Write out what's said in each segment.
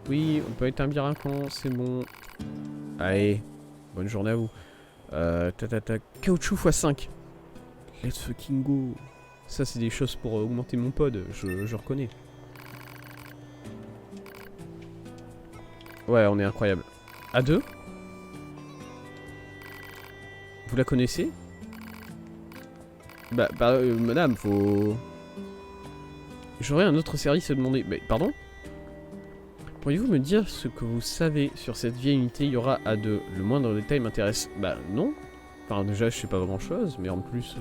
Oui, on peut établir un camp, c'est bon. Allez, bonne journée à vous. Caoutchouc x5. Let's fucking go. Ça, c'est des choses pour augmenter mon pod, je reconnais. Ouais, on est incroyable. A2 ? Vous la connaissez ? Madame, faut... J'aurais un autre service à demander. Mais, pardon ? Pourriez-vous me dire ce que vous savez sur cette vieille unité Yora A2 ? Le moindre détail m'intéresse. Bah, non. Enfin, déjà, je sais pas grand chose, mais en plus...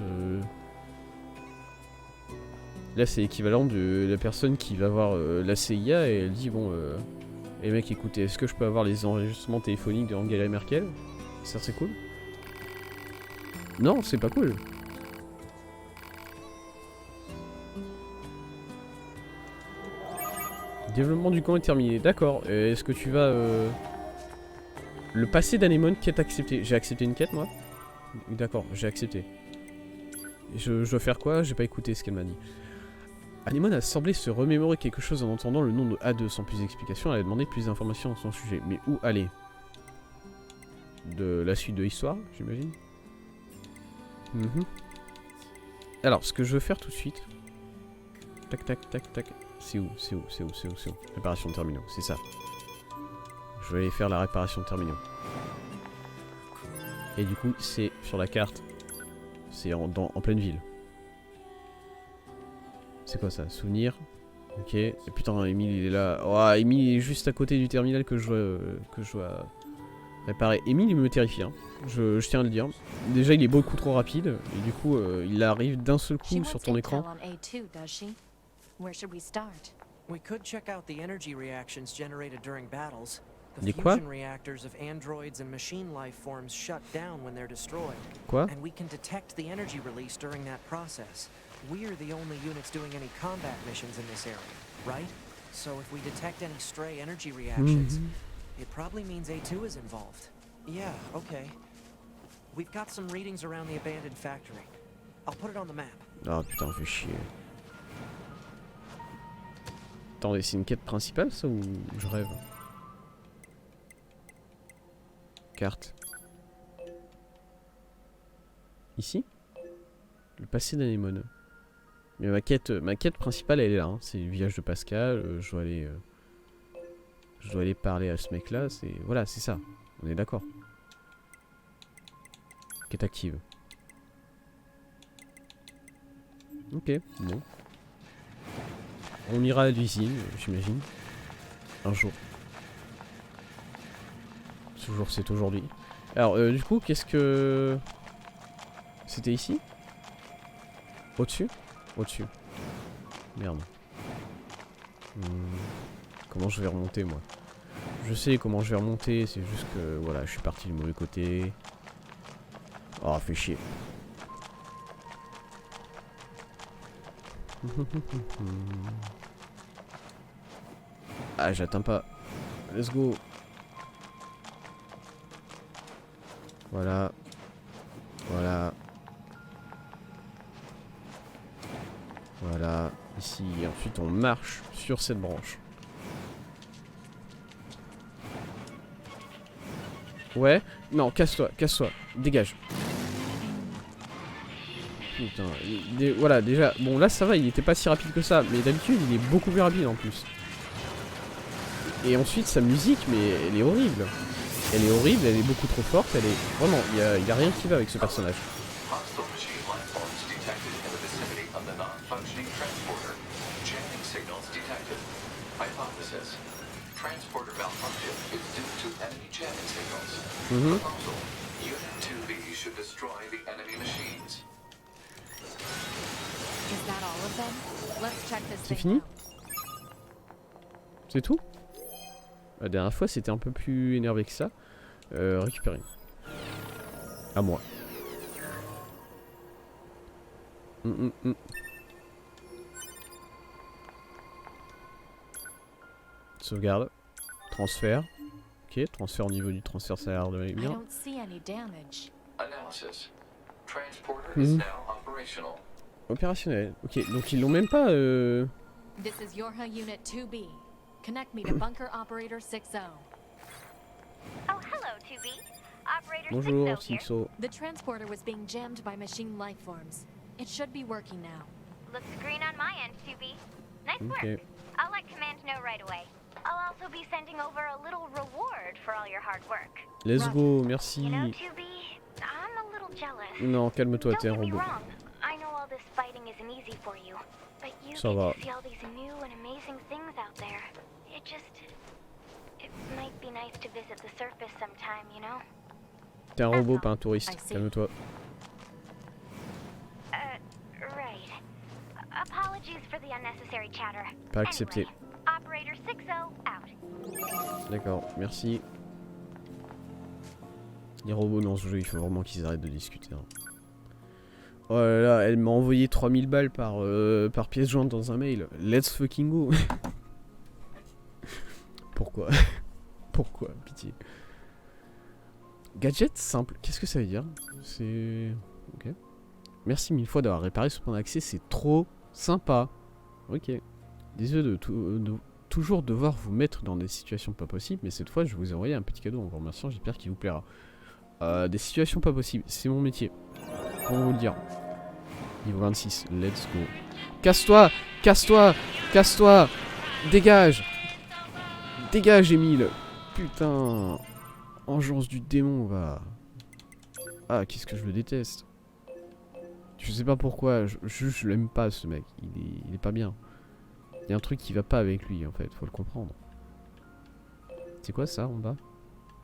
Là, c'est l'équivalent de la personne qui va voir la CIA et elle dit, bon... les mecs, écoutez, est-ce que je peux avoir les enregistrements téléphoniques de Angela Merkel ? Ça, c'est cool. Non, c'est pas cool. Développement du camp est terminé. D'accord. Est-ce que tu vas... Le passé d'Anémone, quête acceptée. J'ai accepté une quête, moi ? D'accord, j'ai accepté. Je dois faire quoi ? J'ai pas écouté ce qu'elle m'a dit. Anémone a semblé se remémorer quelque chose en entendant le nom de A2. Sans plus d'explications, elle a demandé plus d'informations à son sujet. Mais où aller ? De la suite de l'histoire, j'imagine. Alors, ce que je veux faire tout de suite... Tac, tac, tac, tac... C'est où ? Réparation de terminaux, c'est ça. Je vais aller faire la réparation de terminaux. Et du coup, c'est sur la carte. C'est en pleine ville. C'est quoi ça ? Souvenir. Ok. Et putain, Emile il est là. Oh, Emile est juste à côté du terminal que je dois réparer. Emile il me terrifie, hein. Je tiens à le dire. Déjà, il est beaucoup trop rapide. Et du coup, il arrive d'un seul coup sur ton écran. Where should we start? We could check out the energy reactions generated during battles. The fusion reactors of androids and machine life forms shut down when they're destroyed. Quoi? And we can detect the energy release during that process. We're the only units doing any combat missions in this area, right? So if we detect any stray energy reactions, it probably means A2 is involved. Yeah, okay. We've got some readings around the abandoned factory. I'll put it on the map. Ah putain, fais chier. Attendez, c'est une quête principale ça ou je rêve? Carte. Ici? Le passé d'Anémone. Mais ma quête principale elle est là, hein. C'est le village de Pascal, je dois aller parler à ce mec là, voilà, c'est ça. On est d'accord. Quête active. Ok, bon. On ira à l'usine, j'imagine. Un jour. Ce jour, c'est aujourd'hui. Alors, du coup, qu'est-ce que... C'était ici? Au-dessus? Au-dessus. Merde. Comment je vais remonter, moi? Je sais comment je vais remonter, c'est juste que, voilà, je suis parti du mauvais côté. Oh, fait chier. Ah, j'atteins pas. Let's go. Voilà. Voilà. Voilà. Ici. Et ensuite, on marche sur cette branche. Ouais. Non, casse-toi. Casse-toi. Dégage. Putain. Voilà, déjà. Bon, là, ça va. Il était pas si rapide que ça. Mais d'habitude, il est beaucoup plus rapide en plus. Et ensuite, sa musique, mais elle est horrible. Elle est horrible, elle est beaucoup trop forte. Elle est... Vraiment, il y a rien qui va avec ce personnage. C'est fini? C'est tout? La dernière fois c'était un peu plus énervé que ça. Récupérer. À moi. Sauvegarde. Transfert. Ok, transfert au niveau du transfert, ça a l'air de aller bien. Opérationnel. Ok, donc ils l'ont même pas... This is Yorha Unit 2B. Connect me to bunker operator 60. Oh, hello, 2B. Operator Bonjour, 60 here. Sixo. The transporter was being jammed by machine life forms. It should be working now. Looks green on my end, 2B. Nice Okay. work. I'll let Command know right away. I'll also be sending over a little reward for all your hard work. Let's go, merci. You know, 2B, I'm a little jealous. Non, calme-toi, Don't t'es un get me robot. wrong. I know all this fighting isn't easy for you, but you Ça get va. to see all these new and amazing things out there. It might be nice to visit the surface sometime, you know? T'es un robot, pas un touriste. I see. Calme-toi. Right. Apologies for the unnecessary chatter. Pas accepté. Anyway, Operator 60 out. D'accord, merci. Les robots dans ce jeu, il faut vraiment qu'ils arrêtent de discuter. Hein. Oh là là, elle m'a envoyé 3000 balles par pièce jointe dans un mail. Let's fucking go. Pourquoi? Pourquoi? Pitié. Gadget simple, qu'est-ce que ça veut dire? C'est... Ok. Merci 1000 fois d'avoir réparé ce point d'accès, c'est trop sympa. Ok. Désolé de toujours devoir vous mettre dans des situations pas possibles, mais cette fois je vous ai envoyé un petit cadeau en vous remerciant, j'espère qu'il vous plaira. Des situations pas possibles, c'est mon métier. Comment vous le dire? Niveau 26, let's go. Casse-toi! Casse-toi! Casse-toi! Dégage! Dégage, Emile! Putain! Engeance du démon, va! Ah, qu'est-ce que je le déteste! Je sais pas pourquoi, je l'aime pas ce mec, il est pas bien. Il y a un truc qui va pas avec lui en fait, faut le comprendre. C'est quoi ça en bas?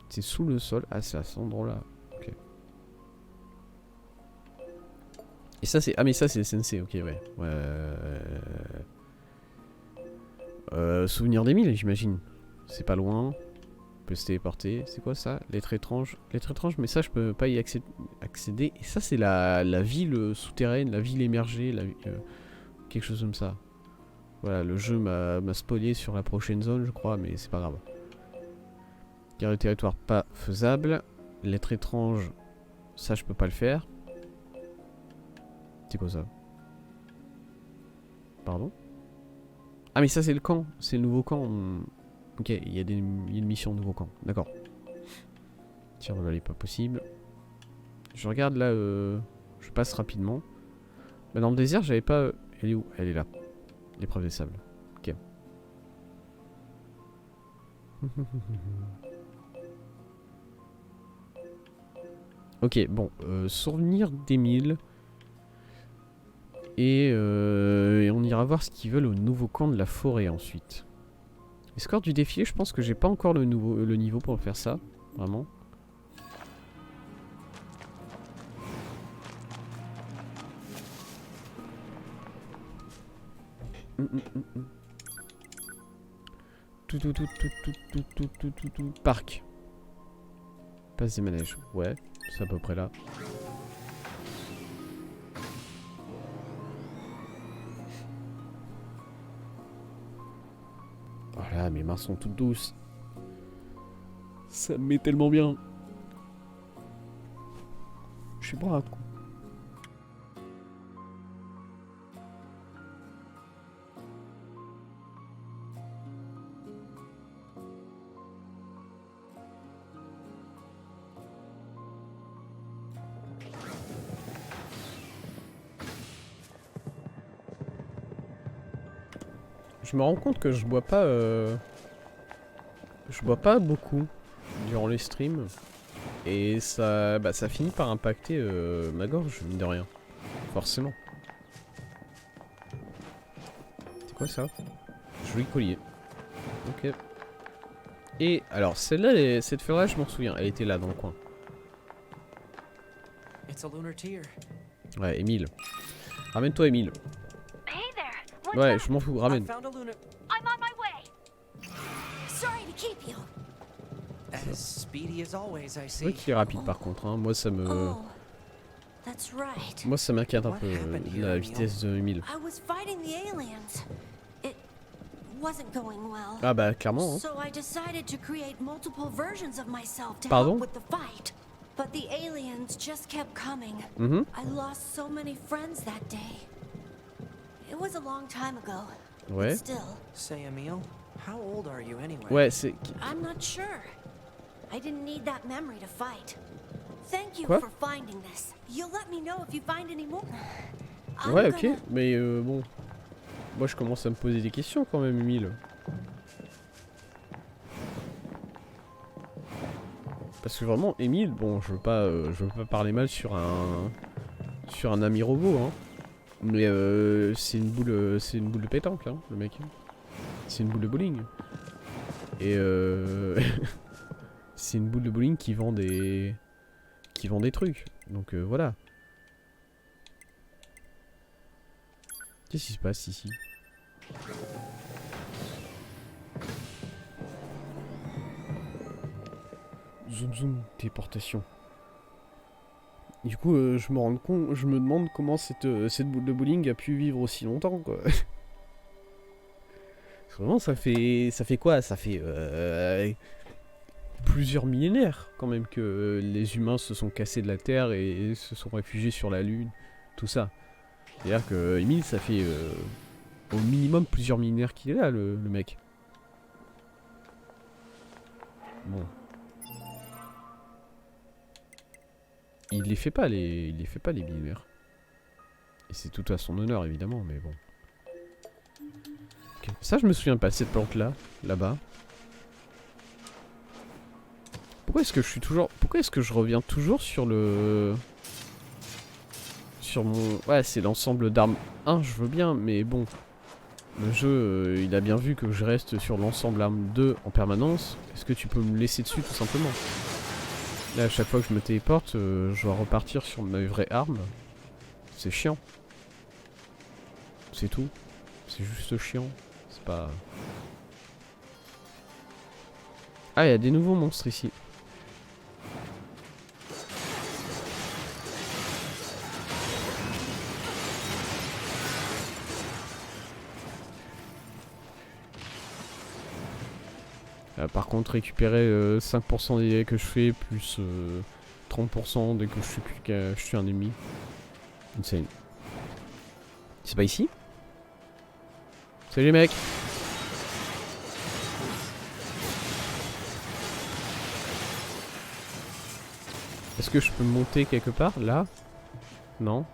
C'est sous le sol, ah c'est à cet endroit là, ok. Et ça c'est, ah mais ça c'est le sensei, ok ouais. Souvenir d'Emile j'imagine. C'est pas loin, on peut se téléporter, c'est quoi ça? Lettre étrange, mais ça je peux pas y accéder. Et ça c'est la ville souterraine, la ville émergée, quelque chose comme ça. Voilà, le jeu m'a spoilé sur la prochaine zone, je crois, mais c'est pas grave. Guerre de territoire pas faisable. Lettre étrange, ça je peux pas le faire. C'est quoi ça? Pardon? Ah mais ça c'est le camp, c'est le nouveau camp. Ok, il y a une mission nouveau camp, d'accord. Tir de vallée pas possible. Je regarde là, je passe rapidement. Bah, dans le désert j'avais pas... Elle est où? Elle est là. L'épreuve des sables. Ok. Ok, bon. Souvenir d'Emile. Et on ira voir ce qu'ils veulent au nouveau camp de la forêt ensuite. Les scores du défilé, je pense que j'ai pas encore le niveau pour faire ça. Vraiment. Parc. Passe des manèges. Ouais, c'est à peu près là. Voilà, mes mains sont toutes douces. Ça me met tellement bien. Je suis brave, quoi. Je me rends compte que je bois pas beaucoup durant les streams et ça finit par impacter ma gorge, mine de rien, forcément. C'est quoi ça? Joli collier. Ok. Et alors celle-là, cette fleur-là, je m'en souviens, elle était là dans le coin. It's a lunar tear. Ouais, Emile. Ramène-toi, Emile. Hey there. What's Ouais, up? je m'en fous, I ramène. found a lunar. I'm on my way. Sorry to keep you. As speedy as always, I C'est vrai see. qu'il est rapide par contre, hein. Moi ça me... Oh, that's right. Moi ça m'inquiète un What peu happened here, la Emile? vitesse de Emile. I was fighting the aliens. It wasn't going well. Ah bah clairement, hein. So I decided to create multiple versions of myself to Pardon? help with the fight. But the aliens just kept coming. Mhm. I lost so many friends that day. It was a long time ago. Ouais. But still, Say, Emile, How old are you anyway? Ouais, c'est... I'm not sure. I didn't need that memory to fight. Thank you Quoi? for finding this. You'll let me know if you find any more. I'm Ouais, ok, gonna- mais bon... Moi, je commence à me poser des questions quand même, Emile. Parce que vraiment, Emile, bon, je veux pas parler mal sur un ami robot, hein. Mais c'est une boule de pétanque, hein, le mec. C'est une boule de bowling. Et c'est une boule de bowling qui vend des trucs. Donc voilà. Qu'est-ce qui se passe ici? Zoom zoom, téléportation. Du coup, je me demande comment cette boule de bowling a pu vivre aussi longtemps, quoi. Vraiment, ça fait quoi? Ça fait plusieurs millénaires, quand même, que les humains se sont cassés de la Terre et se sont réfugiés sur la Lune, tout ça. C'est-à-dire que Emile, ça fait au minimum plusieurs millénaires qu'il est là, le mec. Bon. Il les fait pas les millénaires. Et c'est tout à son honneur évidemment, mais bon. Okay. Ça je me souviens pas de cette plante là, là-bas. Pourquoi est-ce que je reviens toujours sur le... Sur mon... Ouais, c'est l'ensemble d'armes 1, je veux bien, mais bon. Le jeu, il a bien vu que je reste sur l'ensemble armes 2 en permanence. Est-ce que tu peux me laisser dessus tout simplement? Là, à chaque fois que je me téléporte, je dois repartir sur ma vraie arme. C'est chiant. C'est tout. C'est juste chiant. C'est pas... Ah, il y a des nouveaux monstres ici. Par contre, récupérer 5% des dégâts que je fais, plus 30% dès que je suis un ennemi. Insane. C'est pas ici? Salut les mecs! Est-ce que je peux monter quelque part? Là? Non?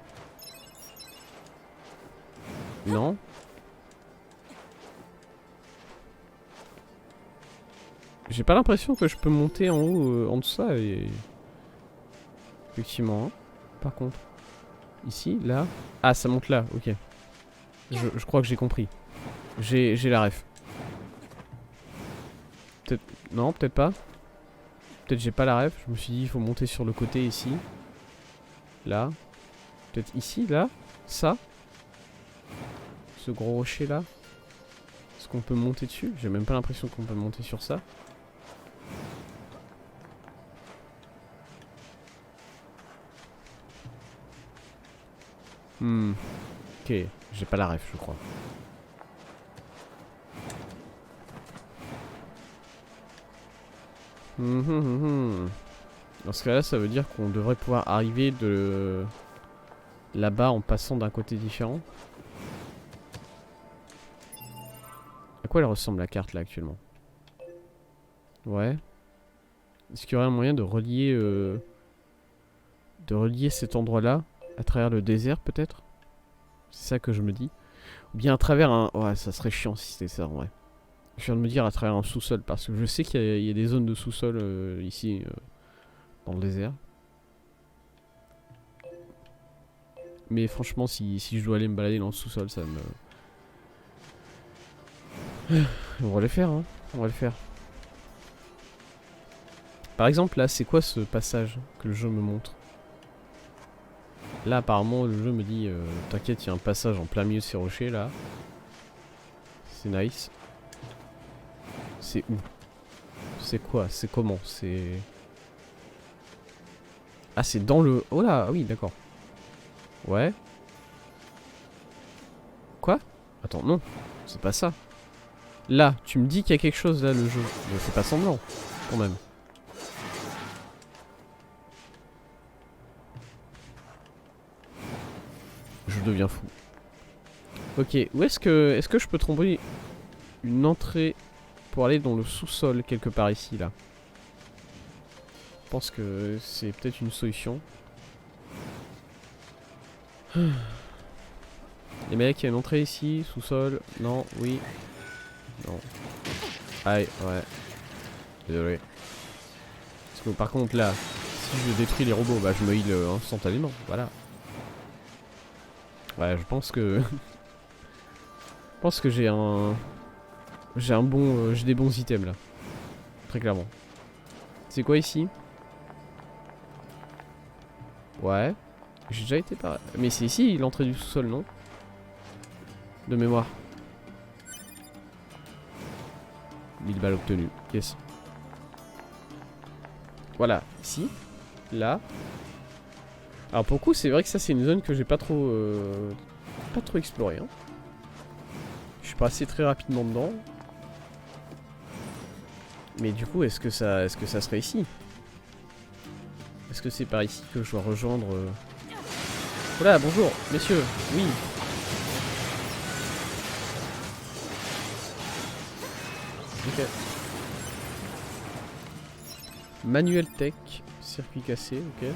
Non? J'ai pas l'impression que je peux monter en haut, en dessous ça et... Effectivement, hein. Par contre. Ici, là... Ah, ça monte là, ok. Je crois que j'ai compris. J'ai la ref. Peut-être... Non, peut-être pas. Peut-être j'ai pas la ref. Je me suis dit, il faut monter sur le côté ici. Là. Peut-être ici, là. Ça. Ce gros rocher là. Est-ce qu'on peut monter dessus? J'ai même pas l'impression qu'on peut monter sur ça. Ok, j'ai pas la ref, je crois. Dans ce cas-là, ça veut dire qu'on devrait pouvoir arriver de là-bas en passant d'un côté différent. À quoi elle ressemble la carte là actuellement? Ouais. Est-ce qu'il y aurait un moyen de relier cet endroit-là à travers le désert peut-être? C'est ça que je me dis. Ou bien à travers un... Ouais, ça serait chiant si c'était ça en vrai. Je viens de me dire à travers un sous-sol parce que je sais qu'il y a des zones de sous-sol ici dans le désert. Mais franchement, si je dois aller me balader dans le sous-sol, ça me... On va le faire, hein. On va le faire. Par exemple, là, c'est quoi ce passage que le jeu me montre? Là, apparemment, le jeu me dit t'inquiète, il y a un passage en plein milieu de ces rochers, là. C'est nice. C'est où? C'est quoi? C'est comment? C'est... Ah, c'est dans le... Oh là, oui, d'accord. Ouais. Quoi? Attends, non. C'est pas ça. Là, tu me dis qu'il y a quelque chose là, le jeu. Ne fais pas semblant, quand même. Je deviens fou. Ok, où est-ce que je peux trouver une entrée pour aller dans le sous-sol quelque part ici là. Je pense que c'est peut-être une solution. Les mecs, il y a une entrée ici, sous-sol. Non, oui. Non. Aïe, ouais. Désolé. Parce que par contre là, si je détruis les robots, bah je me heal instantanément. Voilà. Ouais, je pense que... je pense que j'ai un... J'ai un bon... j'ai des bons items là. Très clairement. C'est quoi ici? Ouais. J'ai déjà été par... Mais c'est ici l'entrée du sous-sol, non? De mémoire. 1000 balles obtenues. Yes. Voilà. Ici. Là. Alors pour le coup, c'est vrai que ça c'est une zone que j'ai pas trop... pas trop explorée. Hein. Je suis passé très rapidement dedans. Mais du coup, est-ce que ça serait ici? Est-ce que c'est par ici que je dois rejoindre... Voilà, bonjour, messieurs. Oui. Ok. Manuel tech, circuit cassé, ok.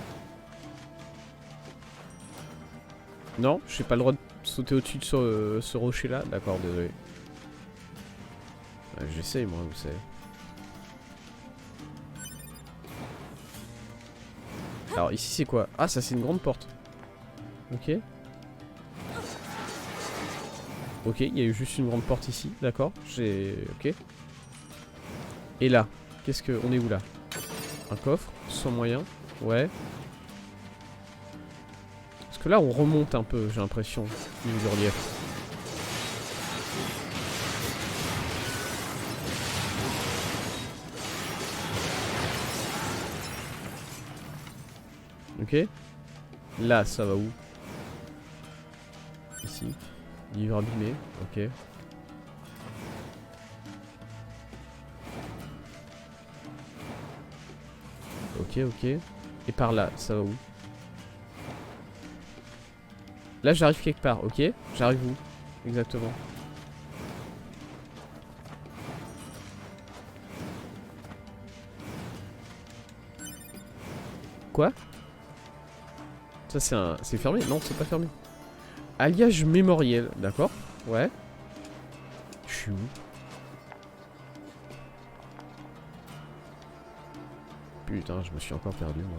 Non, j'ai pas le droit de sauter au-dessus de ce rocher là. D'accord, désolé. Ouais, j'essaye moi, vous savez. Alors ici c'est quoi? Ah, ça c'est une grande porte. Ok. Ok, il y a eu juste une grande porte ici, d'accord. Ok. Et là, qu'est-ce que... On est où là? Un coffre, sans moyen. Ouais. Parce que là on remonte un peu, j'ai l'impression, niveau du relief. Ok. Là, ça va où? Ici. Livre abîmé. Ok. Ok, ok. Et par là, ça va où? Là, j'arrive quelque part. Ok. J'arrive où? Exactement. Quoi? Ça c'est un... C'est fermé? Non, c'est pas fermé. Alliage mémoriel, d'accord. Ouais. Je suis où? Putain, je me suis encore perdu moi.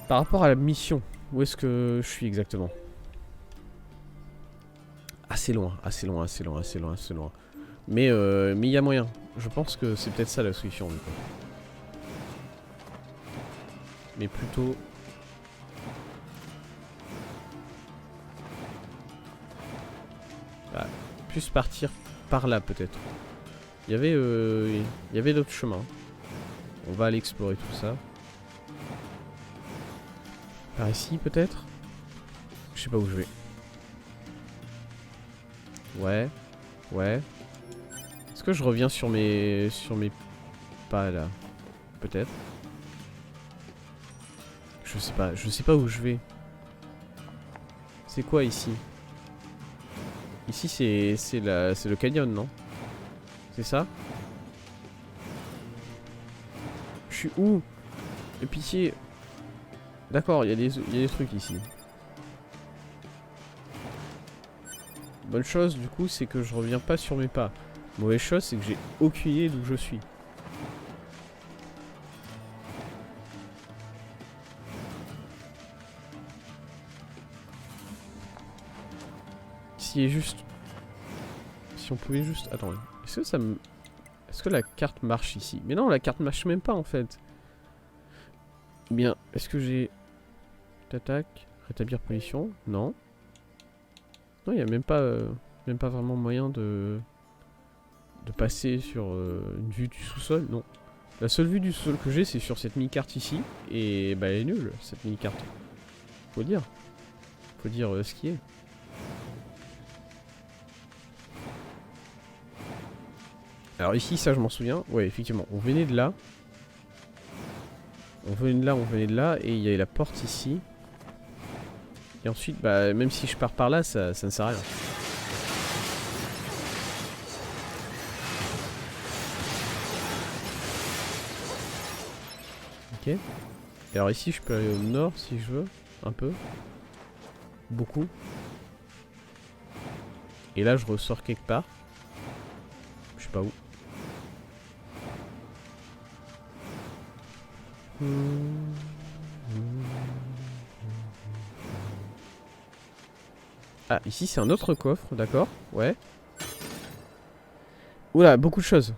Par rapport à la mission, où est-ce que je suis exactement? Assez loin, assez loin, assez loin, assez loin, assez loin. Mais il y a moyen. Je pense que c'est peut-être ça la solution du coup. Mais plutôt... Ah, plus partir par là peut-être. Il y avait d'autres chemins. On va aller explorer tout ça. Par ici peut-être? Je sais pas où je vais. Ouais. Ouais. Est-ce que je reviens sur mes pas là? Peut-être. Je sais pas où je vais. C'est quoi ici? Ici c'est le canyon, non? C'est ça? Je suis où? Et pitié. D'accord, il y a des trucs ici. Bonne chose du coup, c'est que je reviens pas sur mes pas. Mauvaise chose, c'est que j'ai aucune idée d'où je suis. Juste... Si on pouvait juste... Attends, est-ce que ça me... Est-ce que la carte marche ici? Mais non, la carte marche même pas en fait. Bien, est-ce que j'ai... T'attaques, rétablir position? Non. Non, il n'y a même pas vraiment moyen de passer sur une vue du sous-sol, non. La seule vue du sous-sol que j'ai, c'est sur cette mini-carte ici. Et bah elle est nulle, cette mini-carte. Faut dire. Faut dire ce qui est. Alors ici, ça je m'en souviens. Ouais, effectivement, on venait de là. On venait de là, et il y avait la porte ici. Et ensuite, bah, même si je pars par là, ça ne sert à rien. Ok. Et alors ici je peux aller au nord si je veux. Un peu. Beaucoup. Et là je ressors quelque part. Je sais pas où. Ah, ici c'est un autre coffre, d'accord. Ouais. Oula, beaucoup de choses.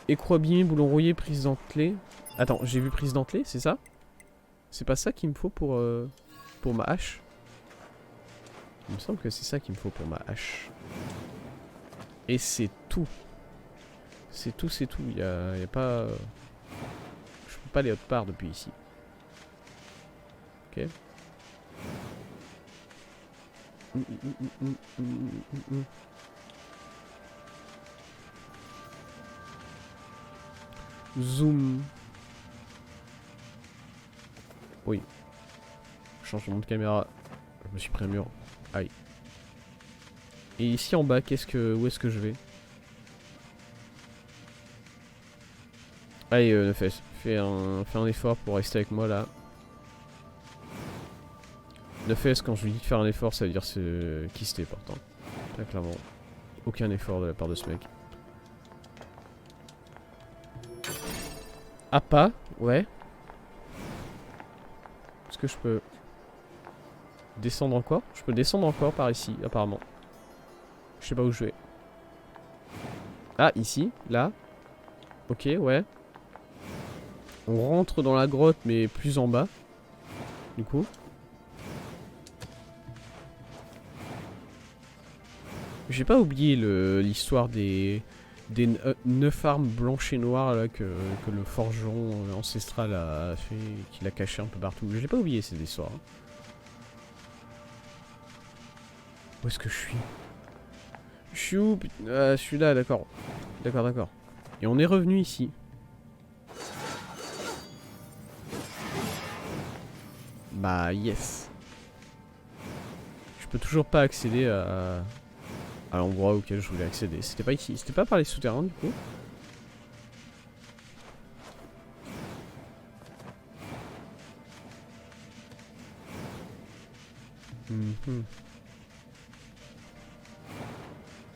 Écrou abîmé, boulon rouillé, prise dentelée. Attends, j'ai vu prise dentelée, c'est ça? C'est pas ça qu'il me faut pour ma hache? Il me semble que c'est ça qu'il me faut pour ma hache. Et c'est tout. C'est tout, c'est tout. Y a pas... Je peux pas aller autre part depuis ici. Ok. Zoom. Oui. Changement de caméra. Je me suis pris un mur. Aïe. Et ici en bas, où est-ce que je vais? Allez, Nefes, fais un effort pour rester avec moi là. Nefes, quand je lui dis de faire un effort, ça veut dire qui c'était pourtant. Très clairement. Aucun effort de la part de ce mec. Ah pas, ouais. Est-ce que je peux descendre encore? Je peux descendre encore par ici, apparemment. Je sais pas où je vais. Ah, ici, là. Ok, ouais. On rentre dans la grotte, mais plus en bas. Du coup. J'ai pas oublié l'histoire des 9 armes blanches et noires là, que le forgeron ancestral a fait, qu'il a caché un peu partout. Je l'ai pas oublié cette histoire. Où est-ce que je suis? Je suis où? Je suis là, d'accord. D'accord. Et on est revenu ici. Bah yes. Je peux toujours pas accéder à l'endroit auquel je voulais accéder. C'était pas ici. C'était pas par les souterrains du coup.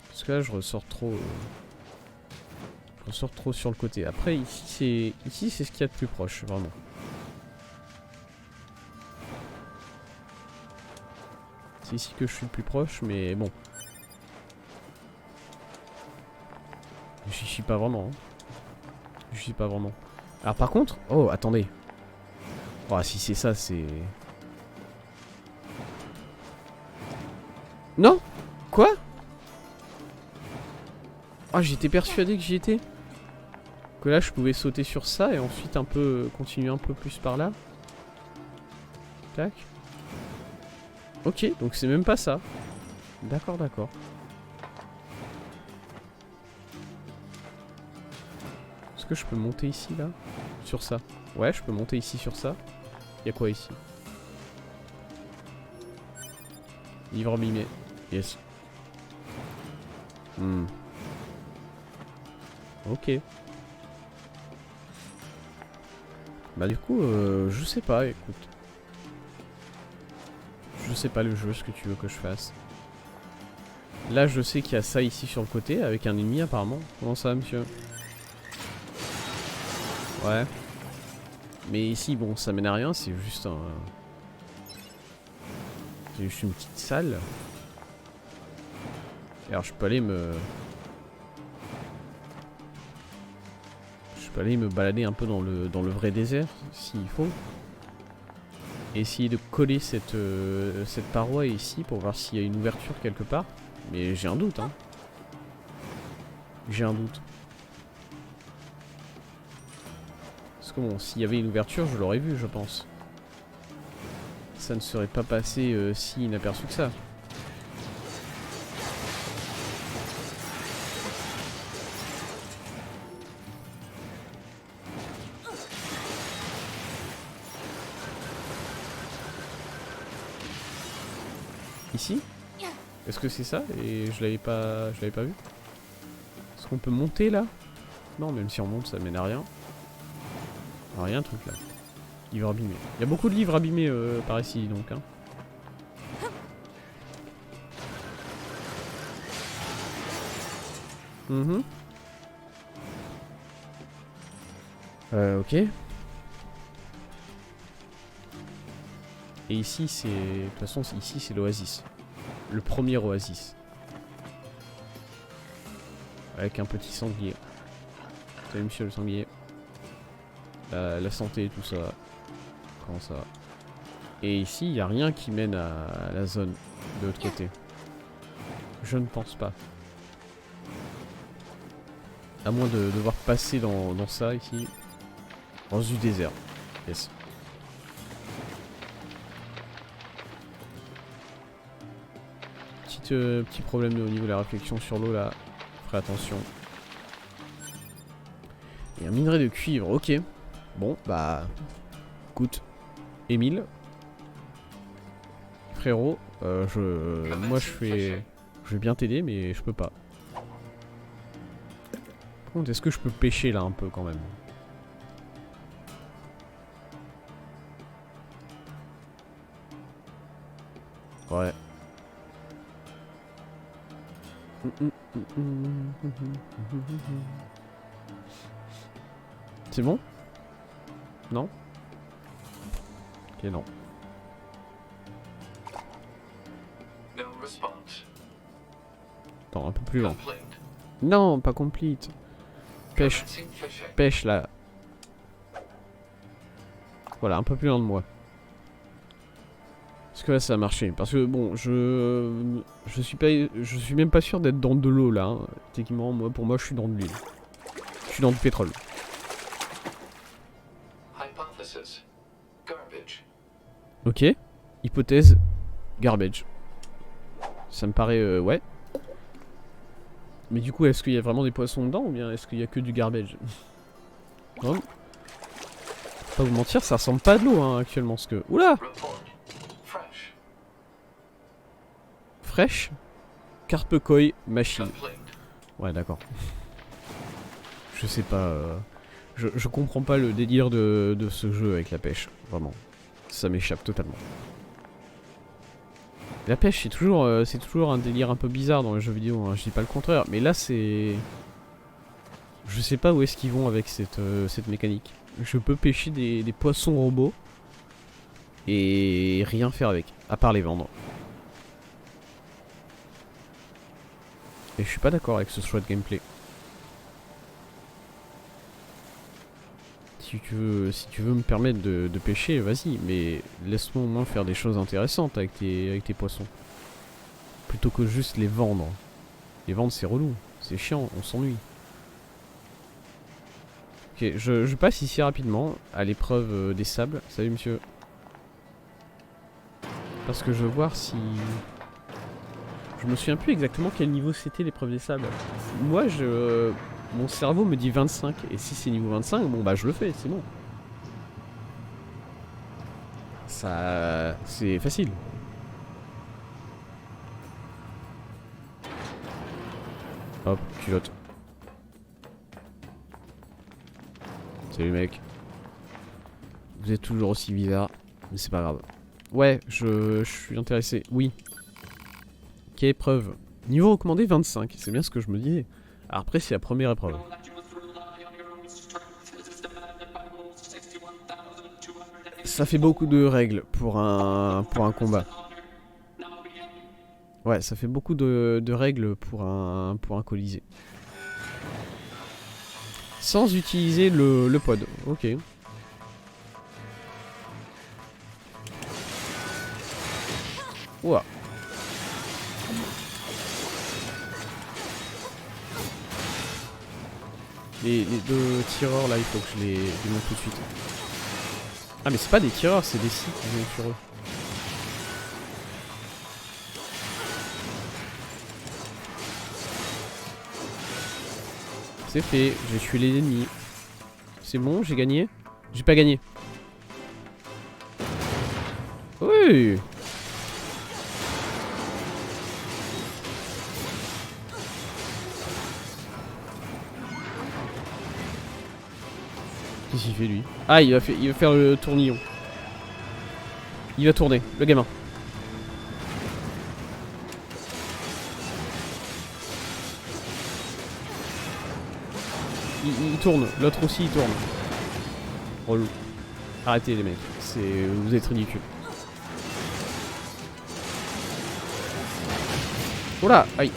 Parce que là je ressors trop. Je ressors trop sur le côté. Après ici c'est ce qu'il y a de plus proche, vraiment. C'est ici que je suis le plus proche, mais bon. J'y suis pas vraiment. J'y suis pas vraiment. Alors par contre... Oh, attendez. Oh, si c'est ça, c'est... Non? Quoi? Oh, j'étais persuadé que j'y étais. Que là, je pouvais sauter sur ça et ensuite un peu... continuer un peu plus par là. Tac. Ok, donc c'est même pas ça. D'accord. Est-ce que je peux monter ici, là? Sur ça. Ouais, je peux monter ici sur ça. Y'a quoi ici? Livre abîmé. Yes. Ok. Bah du coup, je sais pas, écoute. Je sais pas le jeu, ce que tu veux que je fasse. Là, je sais qu'il y a ça ici sur le côté, avec un ennemi apparemment. Comment ça, monsieur? Ouais. Mais ici, bon, ça mène à rien, c'est juste un... C'est juste une petite salle. Et alors, je peux aller me balader un peu dans le vrai désert, s'il faut. Et essayer de coller cette paroi ici pour voir s'il y a une ouverture quelque part. Mais j'ai un doute, hein. J'ai un doute. Parce que bon, s'il y avait une ouverture, je l'aurais vu, je pense. Ça ne serait pas passé si inaperçu que ça. Ici? Est-ce que c'est ça? Et je l'avais pas vu. Est-ce qu'on peut monter là? Non, même si on monte, ça mène à rien. Alors, il y a un truc là. Livre abîmé. Il y a beaucoup de livres abîmés par ici donc. Hein. Mhm. Ok. Et ici c'est... De toute façon ici c'est l'oasis. Le premier oasis. Avec un petit sanglier. Salut monsieur le sanglier. La santé et tout ça. Comment ça va? Et ici il n'y a rien qui mène à la zone de l'autre côté. Je ne pense pas. À moins de devoir passer dans ça ici. Dans du désert. Yes. Petit problème au niveau de la réflexion sur l'eau là. Ferai attention. Et un minerai de cuivre, ok. Bon, bah... Écoute. Émile. Frérot, moi je vais bien t'aider mais je peux pas. Par contre, est-ce que je peux pêcher là un peu quand même? Ouais. C'est bon? Non? Ok, non. Attends, un peu plus lent. Non, pas complete. Pêche. Pêche là. Voilà, un peu plus loin de moi. Est-ce que là ça a marché? Parce que bon, je suis même pas sûr d'être dans de l'eau là. Hein. Techniquement, pour moi, je suis dans de l'huile. Je suis dans du pétrole. Ok. Hypothèse garbage. Ça me paraît ouais. Mais du coup, est-ce qu'il y a vraiment des poissons dedans ou bien est-ce qu'il y a que du garbage? Non. Pas vous mentir, ça ressemble pas à de l'eau hein, actuellement. Ce que... Oula! Fraîche? Carpe koi machine. Ouais, d'accord. Je sais pas. Je comprends pas le délire de ce jeu avec la pêche. Vraiment. Ça m'échappe totalement. La pêche, c'est toujours un délire un peu bizarre dans les jeux vidéo. Hein. Je dis pas le contraire. Mais là, c'est... Je sais pas où est-ce qu'ils vont avec cette mécanique. Je peux pêcher des poissons robots. Et rien faire avec. À part les vendre. Et je suis pas d'accord avec ce choix de gameplay. Si tu veux me permettre de pêcher, vas-y, mais laisse-moi au moins faire des choses intéressantes avec tes poissons. Plutôt que juste les vendre. Les vendre c'est relou, c'est chiant, on s'ennuie. Ok, je passe ici rapidement à l'épreuve des sables. Salut monsieur. Parce que je veux voir si... Je me souviens plus exactement quel niveau c'était l'épreuve des sables. Moi, mon cerveau me dit 25. Et si c'est niveau 25, bon bah je le fais, c'est bon. Ça... c'est facile. Hop, culotte. Salut mec. Vous êtes toujours aussi bizarre. Mais c'est pas grave. Ouais, je suis intéressé. Oui. Quelle épreuve? Niveau recommandé 25, c'est bien ce que je me disais. Alors après c'est la première épreuve. Ça fait beaucoup de règles pour un combat. Ouais, ça fait beaucoup de règles pour un colisée. Sans utiliser le pod, ok. Ouah. Les deux tireurs là, il faut que je les démonte tout de suite. Ah mais c'est pas des tireurs, c'est des scies qui viennent sur eux. C'est fait, j'ai tué les ennemis. C'est bon, j'ai gagné? J'ai pas gagné. Oui. Qu'est-ce qu'il fait lui? Ah, il va faire le tournillon. Il va tourner, le gamin. Il tourne, l'autre aussi il tourne. Relou. Arrêtez les mecs, vous êtes ridicules. Oh là, aïe.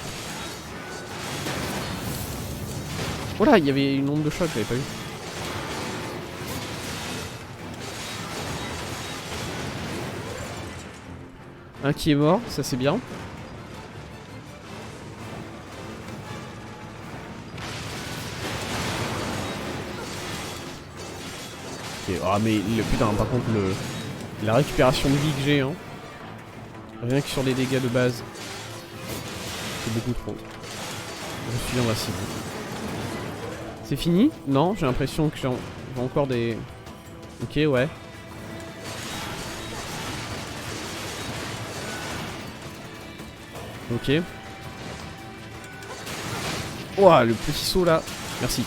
Oh là, il y avait une onde de choc, j'avais pas vu. Un qui est mort, ça c'est bien. Ah mais putain, par contre la récupération de vie que j'ai, hein, rien que sur les dégâts de base, c'est beaucoup trop. Je suis invincible. C'est fini? Non, j'ai l'impression que j'ai encore des... Ok, ouais. Ok. Ouah, le petit saut là. Merci.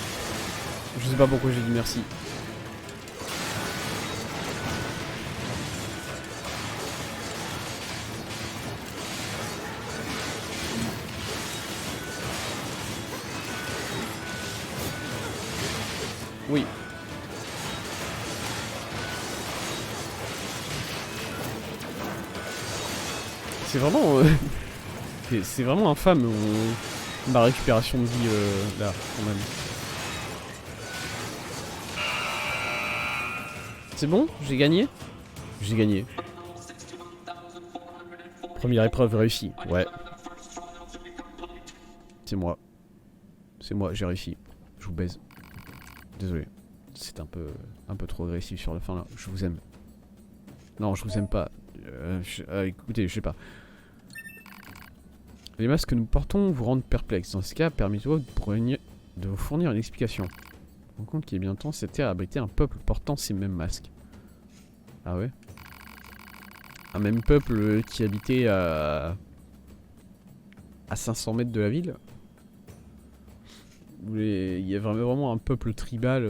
Je sais pas pourquoi j'ai dit merci. Oui. C'est vraiment... c'est vraiment infâme ma récupération de vie là, quand même. C'est bon? J'ai gagné? J'ai gagné. Première épreuve réussie, ouais. C'est moi. C'est moi, j'ai réussi. Je vous baise. Désolé. C'est un peu trop agressif sur la fin là. Je vous aime. Non, je vous aime pas. Écoutez, je sais pas. Les masques que nous portons vous rendent perplexe. Dans ce cas, permettez-moi de vous fournir une explication. On rend compte qu'il est bien temps, cette terre abritait un peuple portant ces mêmes masques. Ah ouais? Un même peuple qui habitait à 500 mètres de la ville? Il y a vraiment un peuple tribal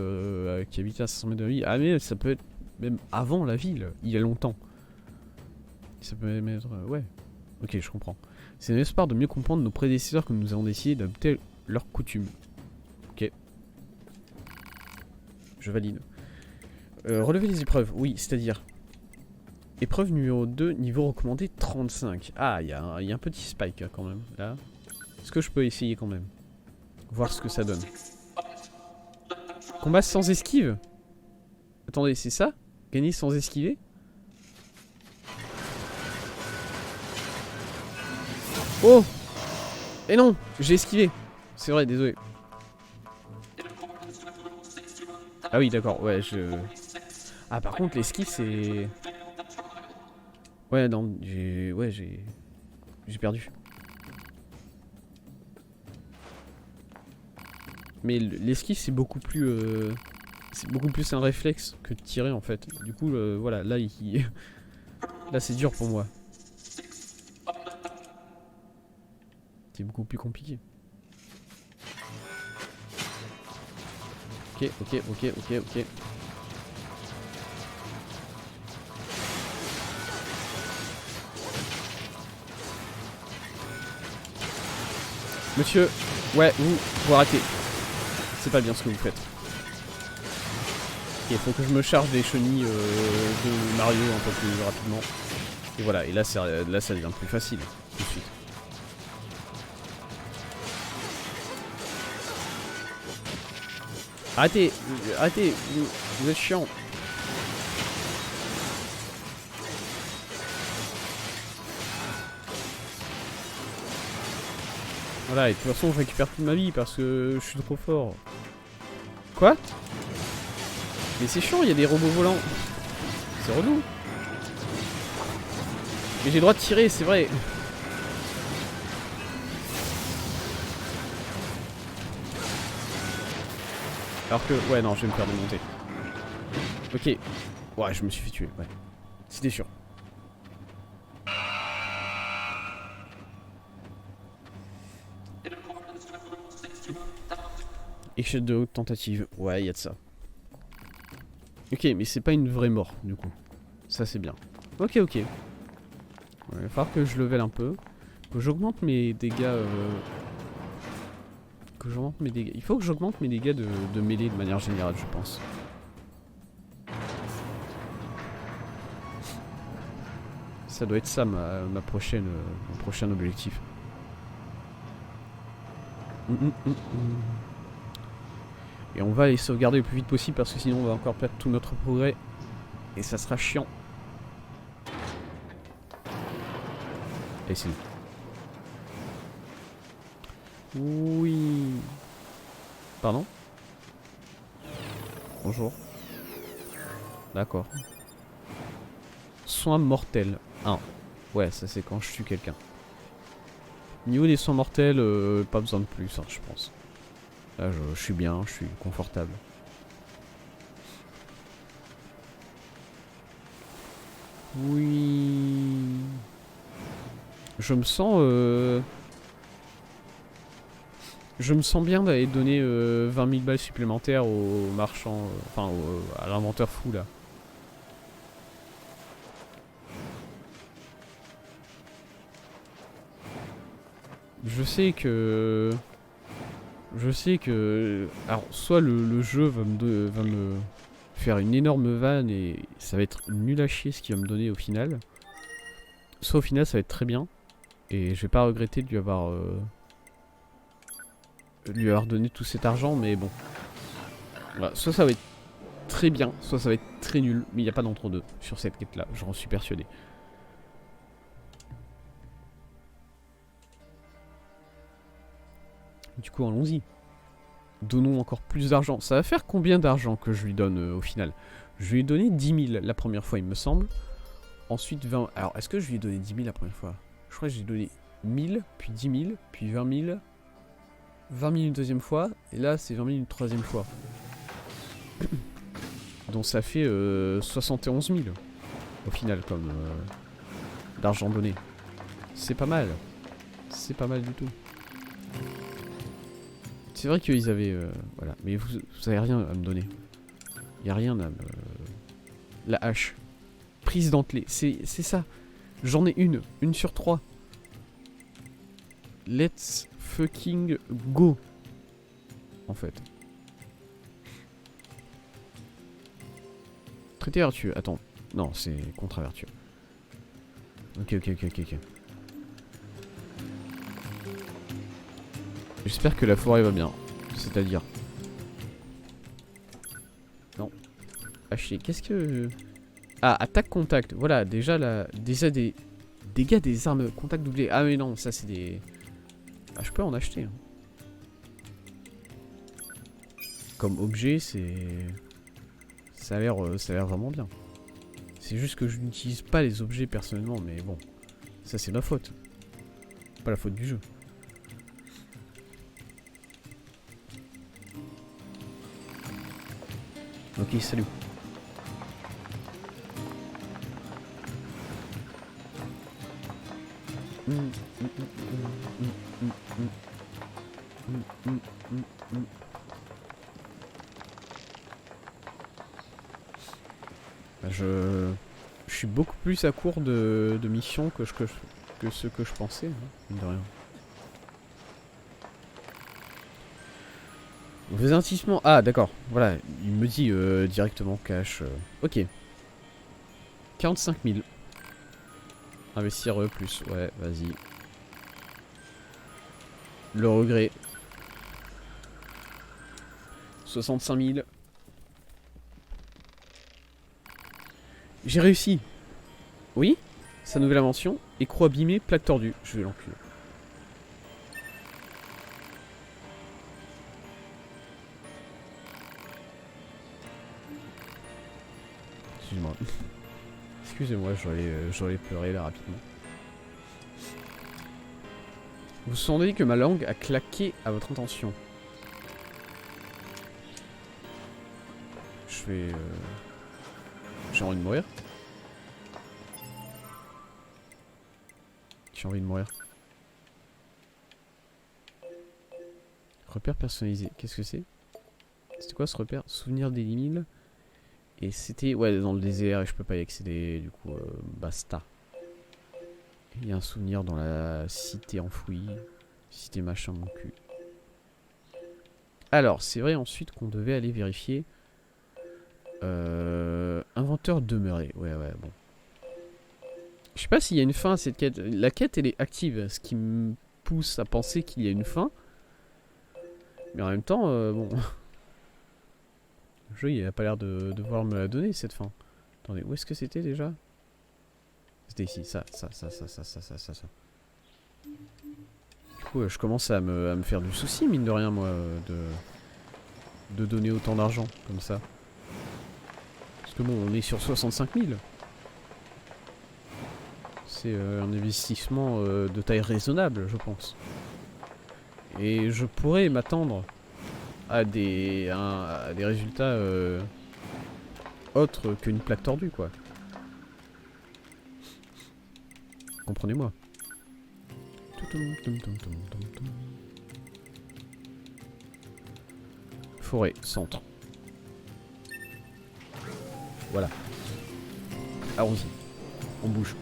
qui habitait à 500 mètres de la ville. Ah mais ça peut être même avant la ville, il y a longtemps. Ça peut même être... ouais. Ok, je comprends. C'est un espoir de mieux comprendre nos prédécesseurs que nous avons décidé d'adopter leurs coutumes. Ok. Je valide. Relever les épreuves, oui, c'est-à-dire... Épreuve numéro 2, niveau recommandé 35. Ah, il y a un petit spike hein, quand même, là. Est-ce que je peux essayer quand même? Voir ce que ça donne. Combat sans esquive? Attendez, c'est ça? Gagner sans esquiver? Oh! Et non! J'ai esquivé! C'est vrai, désolé. Ah oui, d'accord, ouais, Ah, par contre, l'esquive, c'est... Ouais, non, j'ai perdu. Mais l'esquive, c'est beaucoup plus un réflexe que de tirer, en fait. Du coup, voilà, là, là, c'est dur pour moi. C'est beaucoup plus compliqué. Ok. Monsieur, ouais, vous arrêtez. C'est pas bien ce que vous faites. Ok, faut que je me charge des chenilles de Mario un peu plus rapidement. Et voilà, et là ça devient plus facile, tout de suite. Arrêtez, vous êtes chiant. Voilà, et de toute façon je récupère toute ma vie parce que je suis trop fort. Quoi? Mais c'est chiant, il y a des robots volants. C'est relou. Mais j'ai le droit de tirer, c'est vrai. Alors que... Ouais, non, je vais me faire démonter. Ok. Ouais, je me suis fait tuer, ouais. C'était sûr. Échec de haute tentative. Ouais, il y a de ça. Ok, mais c'est pas une vraie mort, du coup. Ça, c'est bien. Ok, ok. Ouais, il va falloir que je level un peu. Que j'augmente mes dégâts... Que j'augmente mes dégâts... Il faut que j'augmente mes dégâts de mêlée de manière générale, je pense. Ça doit être ça, mon prochain objectif. Et on va aller sauvegarder le plus vite possible parce que sinon on va encore perdre tout notre progrès. Et ça sera chiant. Et c'est oui. Pardon? Bonjour. D'accord. Soins mortels 1. Ouais, ça c'est quand je tue quelqu'un. Niveau des soins mortels, pas besoin de plus, hein, je pense. Là, je suis bien, je suis confortable. Oui. Je me sens... Je me sens bien d'aller donner 20 000 balles supplémentaires au marchand... enfin, à l'inventeur fou, là. Je sais que... Alors, soit le jeu va me faire une énorme vanne et ça va être nul à chier ce qu'il va me donner au final. Soit au final ça va être très bien. Et je vais pas regretter de lui avoir donné tout cet argent, mais bon. Voilà, soit ça va être très bien, soit ça va être très nul. Mais il n'y a pas d'entre-deux sur cette quête-là, j'en suis persuadé. Du coup, allons-y. Donnons encore plus d'argent. Ça va faire combien d'argent que je lui donne au final? Je lui ai donné 10 000 la première fois, il me semble. Ensuite 20... Alors, est-ce que je lui ai donné 10 000 la première fois? Je crois que j'ai donné 1000, puis 10 000, puis 20 000. 20 000 une deuxième fois, et là c'est 20 000 une troisième fois. Donc ça fait 71 000 au final comme d'argent donné. C'est pas mal. C'est pas mal du tout. C'est vrai qu'ils avaient... voilà, mais vous avez rien à me donner. Il y a rien à me... La hache. Prise dentelée, c'est ça. J'en ai une sur 3. Let's fucking go. En fait. Traité vertueux, attends. Non, c'est contrat vertueux. Ok. J'espère que la forêt va bien. C'est-à-dire... Non. Ah chier, qu'est-ce que... Ah, attaque contact. Voilà, déjà des dégâts des armes contact doublés. Ah mais non, ça c'est des... Ah, je peux en acheter. Hein. Comme objet, c'est... Ça a l'air vraiment bien. C'est juste que je n'utilise pas les objets personnellement, mais bon. Ça c'est ma faute. Pas la faute du jeu. Ok, salut. Je suis beaucoup plus à court de missions que ce que je pensais, hein, mine de rien. Vos investissements... Ah d'accord, voilà, il me dit directement cash. Ok. 45 000. Investir plus, ouais, vas-y. Le regret. 65 000. J'ai réussi. Oui. Sa nouvelle invention. Écrou abîmé, plaque tordue. Je vais l'enculer. Excuse-moi. Excusez-moi, j'aurais pleuré là rapidement. Vous sentez que ma langue a claqué à votre intention. Je vais... J'ai envie de mourir. J'ai envie de mourir. Repère personnalisé. Qu'est-ce que c'est? C'était quoi ce repère? Souvenir des 10 000. Et c'était ouais dans le désert et je peux pas y accéder, du coup basta. Il y a un souvenir dans la cité enfouie, cité machin mon cul. Alors c'est vrai ensuite qu'on devait aller vérifier inventeur demeuré, ouais bon. Je sais pas s'il y a une fin à cette quête, la quête elle est active, ce qui me pousse à penser qu'il y a une fin. Mais en même temps bon... Le jeu il a pas l'air de devoir me la donner cette fin. Attendez, où est-ce que c'était déjà? C'était ici, ça. Du coup je commence à me faire du souci mine de rien moi de donner autant d'argent comme ça. Parce que bon on est sur 65 000. C'est un investissement de taille raisonnable je pense. Et je pourrais m'attendre à des résultats autres qu'une plaque tordue quoi. Comprenez-moi. Forêt, centre. Voilà. Allons-y. On bouge.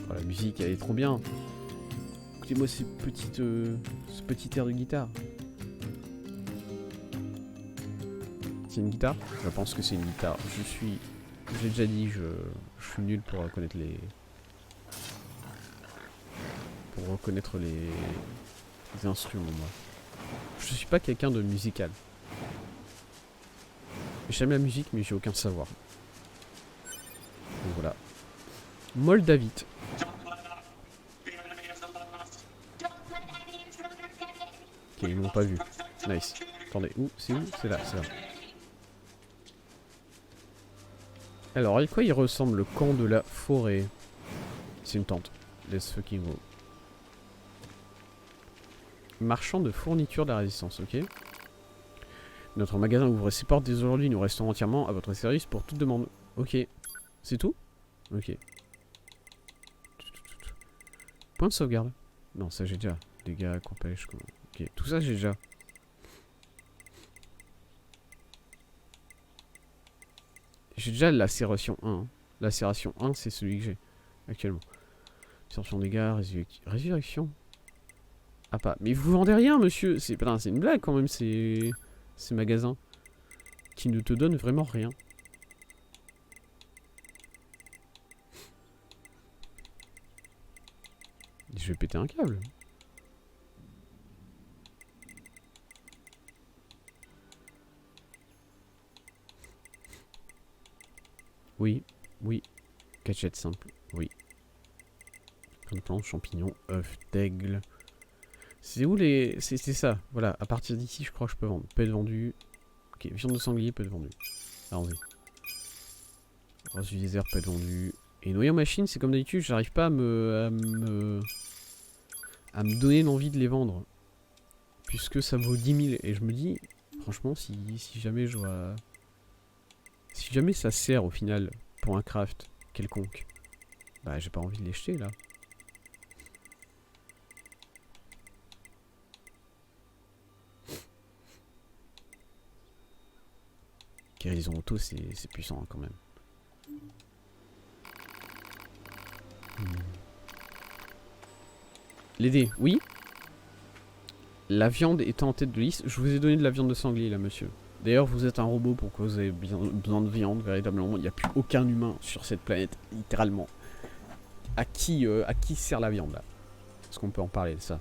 Oh, la musique elle est trop bien. Écoutez-moi ce petit air de guitare. C'est une guitare? Je pense que c'est une guitare. J'ai déjà dit, je suis nul pour reconnaître les instruments moi. Je suis pas quelqu'un de musical. J'aime la musique mais j'ai aucun savoir. Donc voilà. Moldavie. Ok, ils m'ont pas vu. Nice. Attendez, où? C'est où? C'est là, c'est là. Alors, à quoi il ressemble le camp de la forêt? C'est une tente. Let's fucking go. Marchand de fournitures de la résistance, ok. Notre magasin ouvre ses portes dès aujourd'hui. Nous restons entièrement à votre service pour toute demande. Ok. C'est tout? Ok. Point de sauvegarde. Non, ça j'ai déjà. Dégâts, compèche. Ok, tout ça j'ai déjà. J'ai déjà la lacération 1. Hein. Lacération 1, c'est celui que j'ai actuellement. Absorption de dégâts, résurrection. Ah pas. Mais vous vendez rien, monsieur. C'est une blague quand même, ces magasins. Qui ne te donnent vraiment rien. Je vais péter un câble. Oui, oui. Cachette simple, oui. Plein de plantes, champignons, œufs, d'aigle. C'est où les... C'est ça, voilà. À partir d'ici, je crois que je peux vendre. Peut être vendu. Ok, viande de sanglier peut être vendue. Allons-y. Rose du désert peut être vendu. Et noyau machine, c'est comme d'habitude, j'arrive pas à me donner l'envie de les vendre. Puisque ça vaut 10 000. Et je me dis, franchement, si jamais je dois... Si jamais ça sert au final pour un craft quelconque, bah j'ai pas envie de les jeter là. Guérison auto, c'est puissant hein, quand même. Les dés, oui. La viande étant en tête de liste, je vous ai donné de la viande de sanglier là monsieur. D'ailleurs vous êtes un robot pour que vous avez besoin de viande véritablement. Il n'y a plus aucun humain sur cette planète, littéralement. À qui sert la viande là? Est-ce qu'on peut en parler de ça?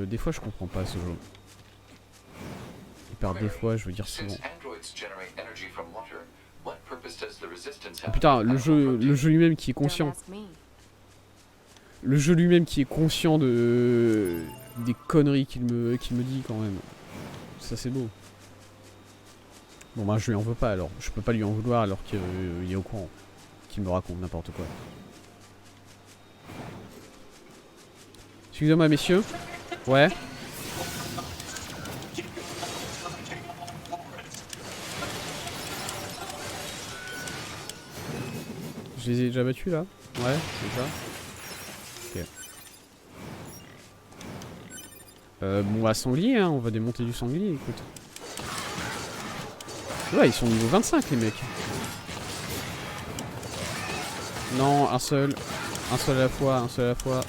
Des fois je comprends pas ce jeu. Et par des fois je veux dire souvent. Oh putain, le jeu lui-même qui est conscient. Le jeu lui-même qui est conscient des conneries qu'il me dit quand même. Ça c'est beau. Bon bah je lui en veux pas alors. Je peux pas lui en vouloir alors qu'il est au courant. Qu'il me raconte n'importe quoi. Excusez-moi messieurs. Ouais. Je les ai déjà battus là. Ouais, c'est ça. Ok. Bon, à sanglier, hein, on va démonter du sanglier, écoute. Ouais, ils sont niveau 25 les mecs. Non, un seul à la fois, un seul à la fois.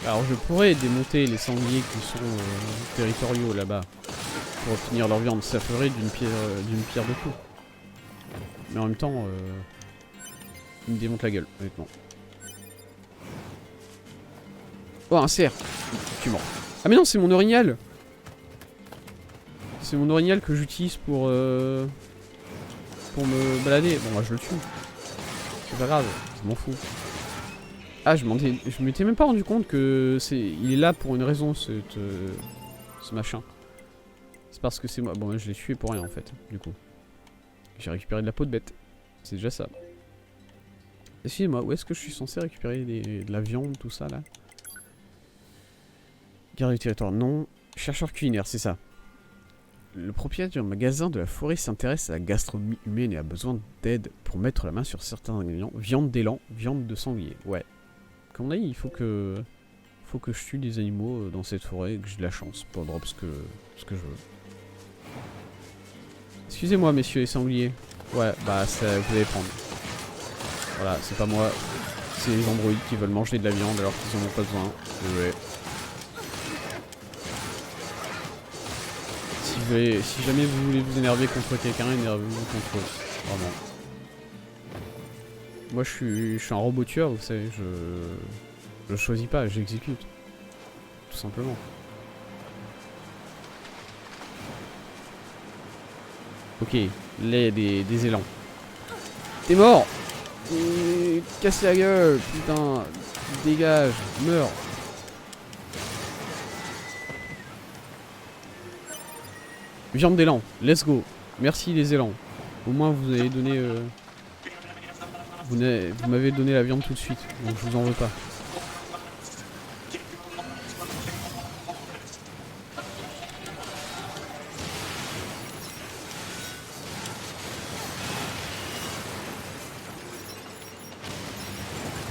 Alors je pourrais démonter les sangliers qui sont territoriaux là-bas pour obtenir leur viande, ça ferait d'une pierre deux coups. Mais en même temps, ils me démontent la gueule, honnêtement. Oh, un cerf! Tu es mort. Ah mais non, c'est mon orignal! C'est mon orignal que j'utilise pour me balader. Bon, moi je le tue. C'est pas grave, je m'en fous. Ah, je m'étais même pas rendu compte que il est là pour une raison, ce machin. C'est parce que c'est moi. Bon, je l'ai tué pour rien en fait, du coup. J'ai récupéré de la peau de bête. C'est déjà ça. Excusez-moi, où est-ce que je suis censé récupérer de la viande, tout ça là? Garde du territoire, non. Chercheur culinaire, c'est ça. Le propriétaire du magasin de la forêt s'intéresse à la gastronomie humaine et a besoin d'aide pour mettre la main sur certains ingrédients. Viande d'élan, viande de sanglier. Ouais. Comme on a dit, il faut que je tue des animaux dans cette forêt et que j'ai de la chance pour drop ce que je veux. Excusez-moi, messieurs les sangliers. Ouais, bah ça, vous allez prendre. Voilà, c'est pas moi. C'est les androïdes qui veulent manger de la viande alors qu'ils en ont pas besoin. Désolé. Si jamais vous voulez vous énerver contre quelqu'un, énervez-vous contre eux. Vraiment. Moi je suis un robot tueur, vous savez, je choisis pas, j'exécute. Tout simplement. Ok, là il y a des élans. T'es mort! Cassez la gueule, putain! Dégage, meurs! Viande d'élan, let's go. Merci les élans. Au moins vous avez donné... Vous m'avez donné la viande tout de suite, donc je vous en veux pas.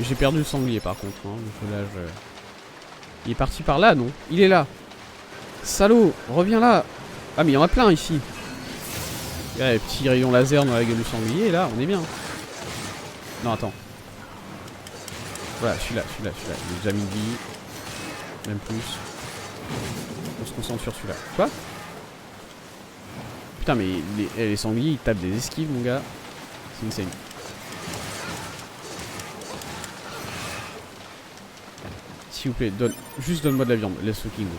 J'ai perdu le sanglier par contre, hein, donc là il est parti par là, non? Il est là. Salaud, reviens là. Ah mais il y en a plein ici. Regarde les petits rayons laser dans la gueule du sanglier, là, on est bien. Non, attends. Voilà, celui-là. Il est déjà midi. Même plus. On se concentre sur celui-là. Quoi? Putain, mais les sangliers, ils tapent des esquives, mon gars. C'est insane. S'il vous plaît, juste donne-moi de la viande. Laisse fucking go.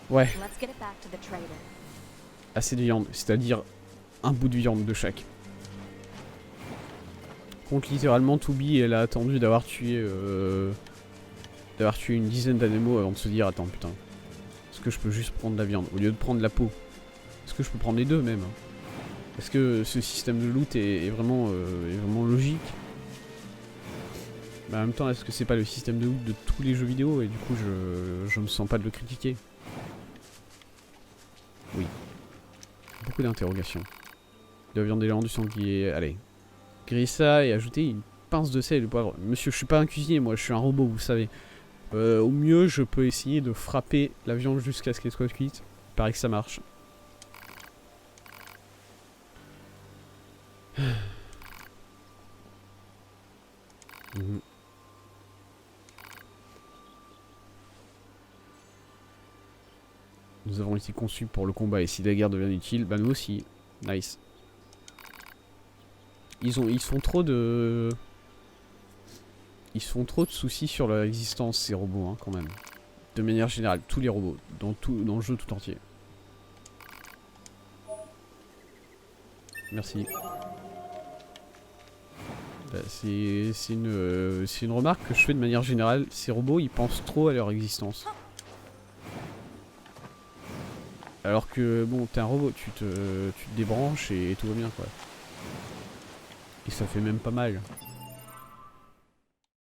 Ouais. Assez de viande, c'est-à-dire un bout de viande de chaque. Contre littéralement Toubi, elle a attendu d'avoir tué une dizaine d'animaux avant de se dire attends putain, est-ce que je peux juste prendre de la viande au lieu de prendre la peau? Est-ce que je peux prendre les deux même? Est-ce que ce système de loot est vraiment logique? Mais en même temps, est-ce que c'est pas le système de loot de tous les jeux vidéo et du coup je me sens pas de le critiquer? Oui. Beaucoup d'interrogations. De la viande d'élan, du sanglier, allez. Griller ça et ajouter une pince de sel et de poivre. Monsieur, je suis pas un cuisinier, moi je suis un robot, vous savez. Au mieux, je peux essayer de frapper la viande jusqu'à ce qu'elle soit cuite. Il paraît que ça marche. Nous avons été conçus pour le combat et si la guerre devient utile, bah nous aussi. Nice. Ils font trop de soucis sur leur existence, ces robots, hein, quand même. De manière générale, tous les robots, dans le jeu tout entier. Merci. Bah, c'est une remarque que je fais de manière générale. Ces robots, ils pensent trop à leur existence. Alors que, bon, t'es un robot, tu te débranches et tout va bien, quoi. Et ça fait même pas mal.